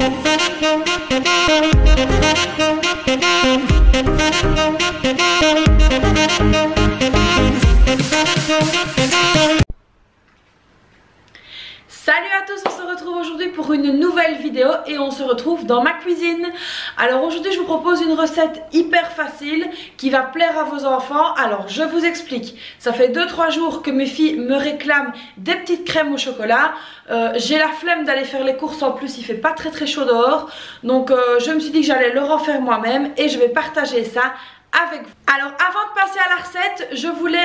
Salut à tous, on se retrouve aujourd'hui pour une nouvelle vidéo et on se retrouve dans ma cuisine. Alors aujourd'hui je vous propose une recette hyper facile qui va plaire à vos enfants. Alors je vous explique, ça fait 2-3 jours que mes filles me réclament des petites crèmes au chocolat. J'ai la flemme d'aller faire les courses, en plus il fait pas très chaud dehors. Donc je me suis dit que j'allais leur en faire moi-même et je vais partager ça avec vous. Alors avant de passer à la recette, je voulais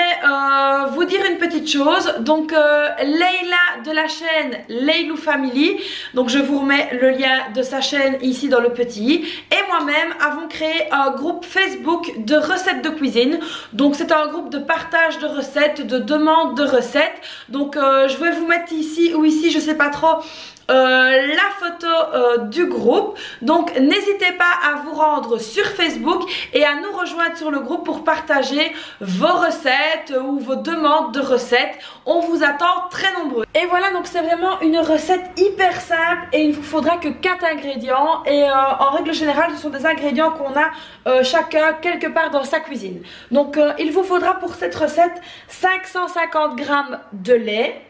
vous dire une petite chose. Donc Leïla de la chaîne Leïlou Family, donc je vous remets le lien de sa chaîne ici dans le petit, et moi-même avons créé un groupe Facebook de recettes de cuisine. Donc c'est un groupe de partage de recettes, de demande de recettes. Donc je vais vous mettre ici ou ici, je sais pas trop, la photo du groupe. Donc n'hésitez pas à vous rendre sur Facebook et à nous rejoindre sur le groupe pour partager vos recettes ou vos demandes de recettes. On vous attend très nombreux. Et voilà, donc c'est vraiment une recette hyper simple et il ne vous faudra que 4 ingrédients. Et en règle générale, ce sont des ingrédients qu'on a chacun quelque part dans sa cuisine. Donc il vous faudra pour cette recette 550 g de lait.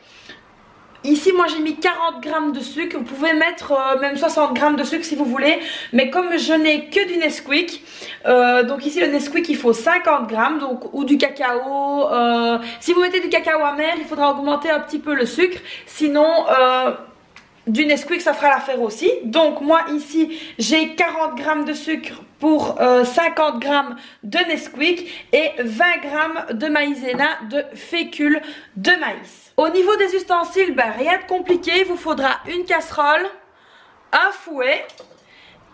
Ici moi j'ai mis 40 g de sucre, vous pouvez mettre même 60 g de sucre si vous voulez, mais comme je n'ai que du Nesquik, donc ici le Nesquik il faut 50 g, donc, ou du cacao, si vous mettez du cacao amer il faudra augmenter un petit peu le sucre, sinon du Nesquik ça fera l'affaire aussi. Donc moi ici j'ai 40 g de sucre pour 50 g de Nesquik et 20 g de maïzena, de fécule de maïs. Au niveau des ustensiles, ben, rien de compliqué, il vous faudra une casserole, un fouet,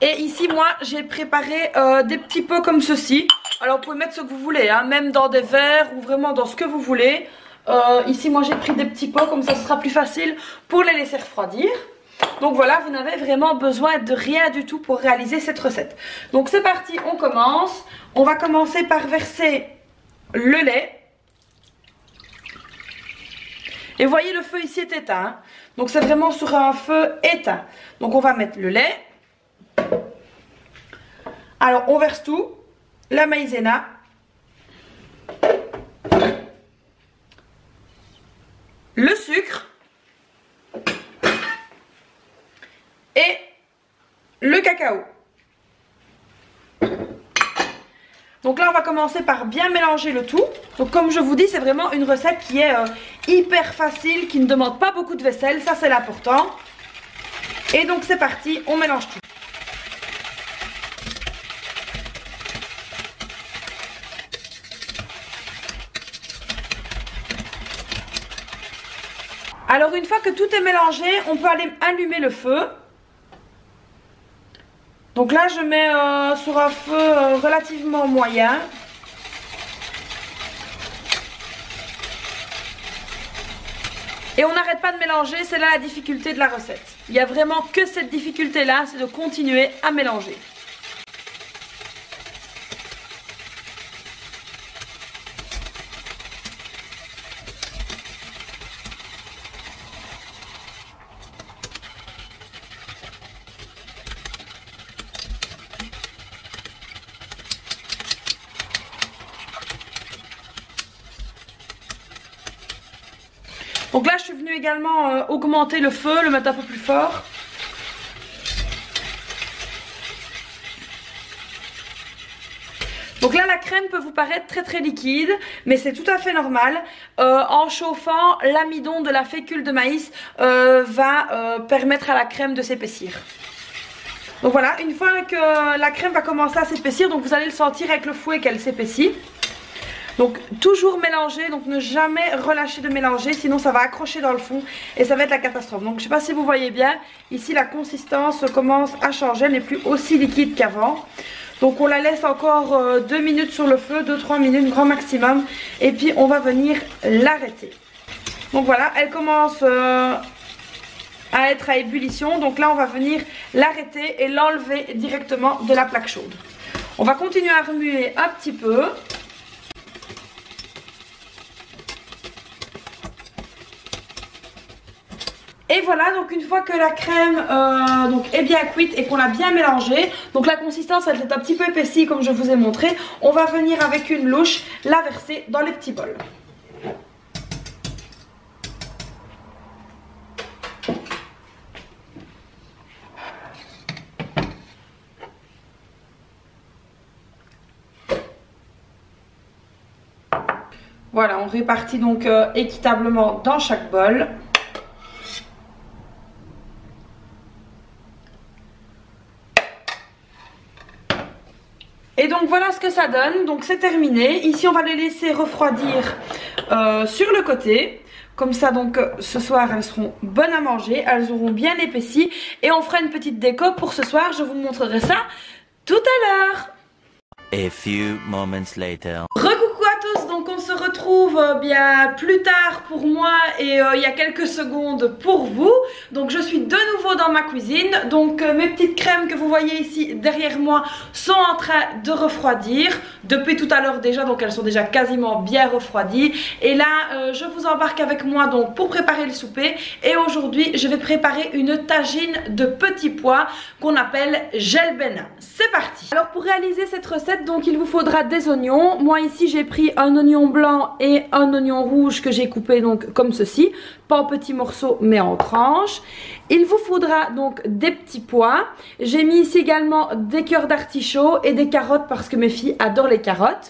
et ici moi j'ai préparé des petits pots comme ceci. Alors vous pouvez mettre ce que vous voulez, hein, même dans des verres ou vraiment dans ce que vous voulez. Ici moi j'ai pris des petits pots, comme ça ce sera plus facile pour les laisser refroidir. Donc voilà, vous n'avez vraiment besoin de rien du tout pour réaliser cette recette. Donc c'est parti, on commence. On va commencer par verser le lait. Et vous voyez le feu ici est éteint, hein. Donc c'est vraiment sur un feu éteint. Donc on va mettre le lait. Alors on verse tout. La maïzena. Le sucre. Et le cacao. Donc là on va commencer par bien mélanger le tout. Donc comme je vous dis, c'est vraiment une recette qui est hyper facile, qui ne demande pas beaucoup de vaisselle, ça c'est l'important. Et donc c'est parti, on mélange tout. Alors une fois que tout est mélangé, on peut aller allumer le feu. Donc là je mets sur un feu relativement moyen. Et on n'arrête pas de mélanger, c'est là la difficulté de la recette. Il n'y a vraiment que cette difficulté là, c'est de continuer à mélanger. Donc là je suis venue également augmenter le feu, le mettre un peu plus fort. Donc là la crème peut vous paraître très liquide, mais c'est tout à fait normal. En chauffant, l'amidon de la fécule de maïs va permettre à la crème de s'épaissir. Donc voilà, une fois que la crème va commencer à s'épaissir, donc vous allez le sentir avec le fouet qu'elle s'épaissit. Donc toujours mélanger, donc ne jamais relâcher de mélanger, sinon ça va accrocher dans le fond et ça va être la catastrophe. Donc je ne sais pas si vous voyez bien, ici la consistance commence à changer, elle n'est plus aussi liquide qu'avant. Donc on la laisse encore 2 minutes sur le feu, 2-3 minutes grand maximum, et puis on va venir l'arrêter. Donc voilà, elle commence à être à ébullition, donc là on va venir l'arrêter et l'enlever directement de la plaque chaude. On va continuer à remuer un petit peu. Et voilà, donc une fois que la crème donc est bien cuite et qu'on l'a bien mélangée, donc la consistance elle est un petit peu épaissie comme je vous ai montré, on va venir avec une louche la verser dans les petits bols. Voilà, on répartit donc équitablement dans chaque bol. Et donc voilà ce que ça donne, donc c'est terminé. Ici on va les laisser refroidir sur le côté. Comme ça donc ce soir elles seront bonnes à manger, elles auront bien épaissi. Et on fera une petite déco pour ce soir, je vous montrerai ça tout à l'heure. A few moments later. Recoucou à tous, donc on se retrouve bien plus tard pour moi et il y a quelques secondes pour vous. Donc je suis de nouveau dans ma cuisine, donc mes petites crèmes que vous voyez ici derrière moi sont en train de refroidir depuis tout à l'heure déjà, donc elles sont déjà quasiment bien refroidies. Et là je vous embarque avec moi donc pour préparer le souper et aujourd'hui je vais préparer une tagine de petits pois qu'on appelle gel bénin. C'est parti. Alors pour réaliser cette recette, donc il vous faudra des oignons. Moi ici j'ai pris un oignon blanc et un oignon rouge que j'ai coupé donc comme ceci, pas en petits morceaux mais en tranches. Il vous faudra donc des petits pois. J'ai mis ici également des cœurs d'artichaut et des carottes parce que mes filles adorent les carottes.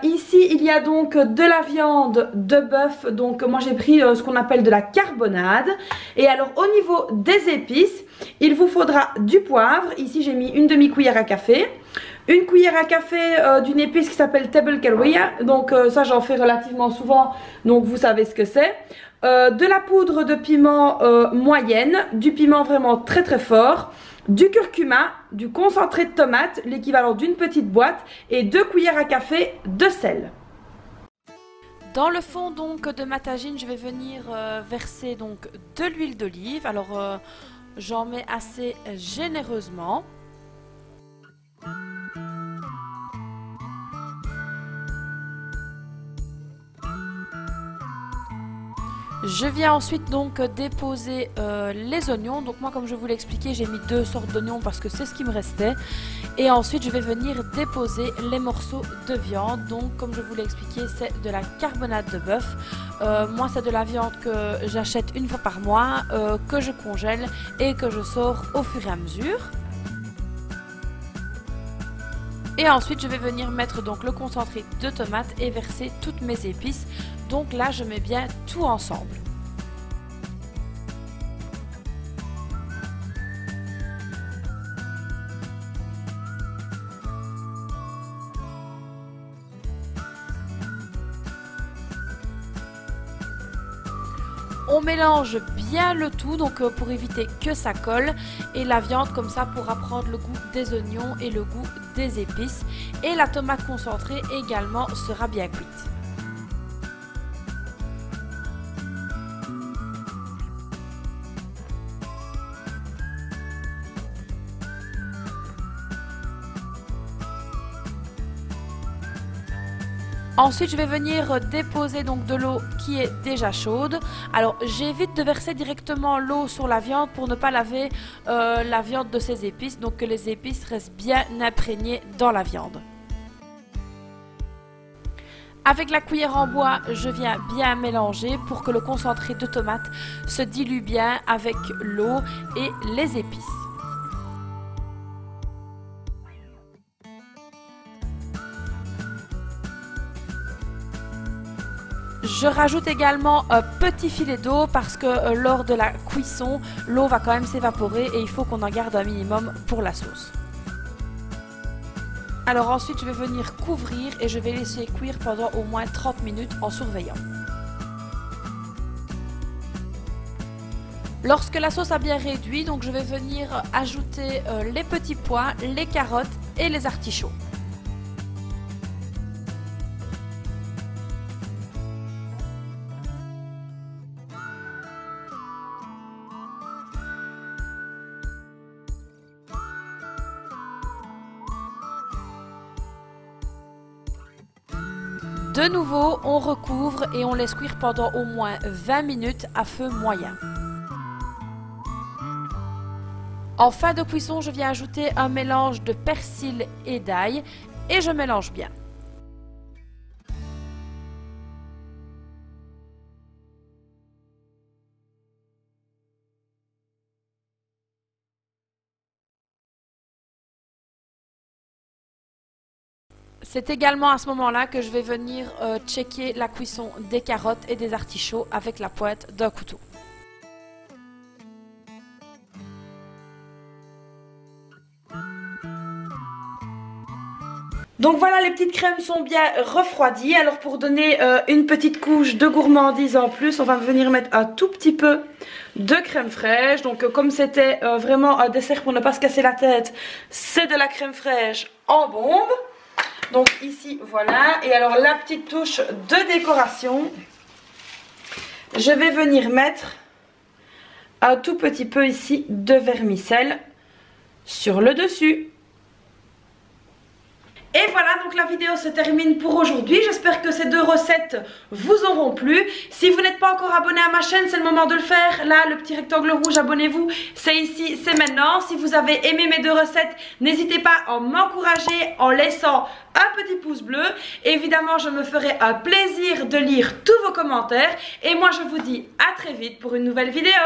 Ici il y a donc de la viande de bœuf, donc moi j'ai pris ce qu'on appelle de la carbonade. Et alors au niveau des épices, il vous faudra du poivre. Ici j'ai mis une demi-cuillère à café, une cuillère à café d'une épice qui s'appelle table carrière, donc ça j'en fais relativement souvent, donc vous savez ce que c'est. De la poudre de piment moyenne, du piment vraiment très très fort, du curcuma, du concentré de tomate, l'équivalent d'une petite boîte, et 2 cuillères à café de sel. Dans le fond donc de ma tagine, je vais venir verser donc de l'huile d'olive. Alors j'en mets assez généreusement. Je viens ensuite donc déposer les oignons. Donc moi comme je vous l'ai expliqué, j'ai mis 2 sortes d'oignons parce que c'est ce qui me restait. Et ensuite je vais venir déposer les morceaux de viande. Donc comme je vous l'ai expliqué, c'est de la carbonade de bœuf. Moi c'est de la viande que j'achète une fois par mois, que je congèle et que je sors au fur et à mesure. Et ensuite je vais venir mettre donc le concentré de tomate et verser toutes mes épices. Donc là je mets bien tout ensemble. On mélange bien le tout donc pour éviter que ça colle, et la viande comme ça pourra prendre le goût des oignons et le goût des épices, et la tomate concentrée également sera bien cuite. Ensuite je vais venir déposer donc de l'eau qui est déjà chaude. Alors j'évite de verser directement l'eau sur la viande pour ne pas laver la viande de ses épices, donc que les épices restent bien imprégnées dans la viande. Avec la cuillère en bois, je viens bien mélanger pour que le concentré de tomate se dilue bien avec l'eau et les épices. Je rajoute également un petit filet d'eau parce que lors de la cuisson, l'eau va quand même s'évaporer et il faut qu'on en garde un minimum pour la sauce. Alors ensuite, je vais venir couvrir et je vais laisser cuire pendant au moins 30 minutes en surveillant. Lorsque la sauce a bien réduit, donc je vais venir ajouter les petits pois, les carottes et les artichauts. De nouveau, on recouvre et on laisse cuire pendant au moins 20 minutes à feu moyen. En fin de cuisson, je viens ajouter un mélange de persil et d'ail et je mélange bien. C'est également à ce moment-là que je vais venir checker la cuisson des carottes et des artichauts avec la pointe d'un couteau. Donc voilà, les petites crèmes sont bien refroidies. Alors pour donner une petite couche de gourmandise en plus, on va venir mettre un tout petit peu de crème fraîche. Donc comme c'était vraiment un dessert pour ne pas se casser la tête, c'est de la crème fraîche en bombe. Donc ici, voilà. Et alors la petite touche de décoration, je vais venir mettre un tout petit peu ici de vermicelle sur le dessus. Et voilà, donc la vidéo se termine pour aujourd'hui. J'espère que ces deux recettes vous auront plu. Si vous n'êtes pas encore abonné à ma chaîne, c'est le moment de le faire. Là, le petit rectangle rouge, abonnez-vous. C'est ici, c'est maintenant. Si vous avez aimé mes deux recettes, n'hésitez pas à m'encourager en laissant un petit pouce bleu. Évidemment, je me ferai un plaisir de lire tous vos commentaires. Et moi, je vous dis à très vite pour une nouvelle vidéo.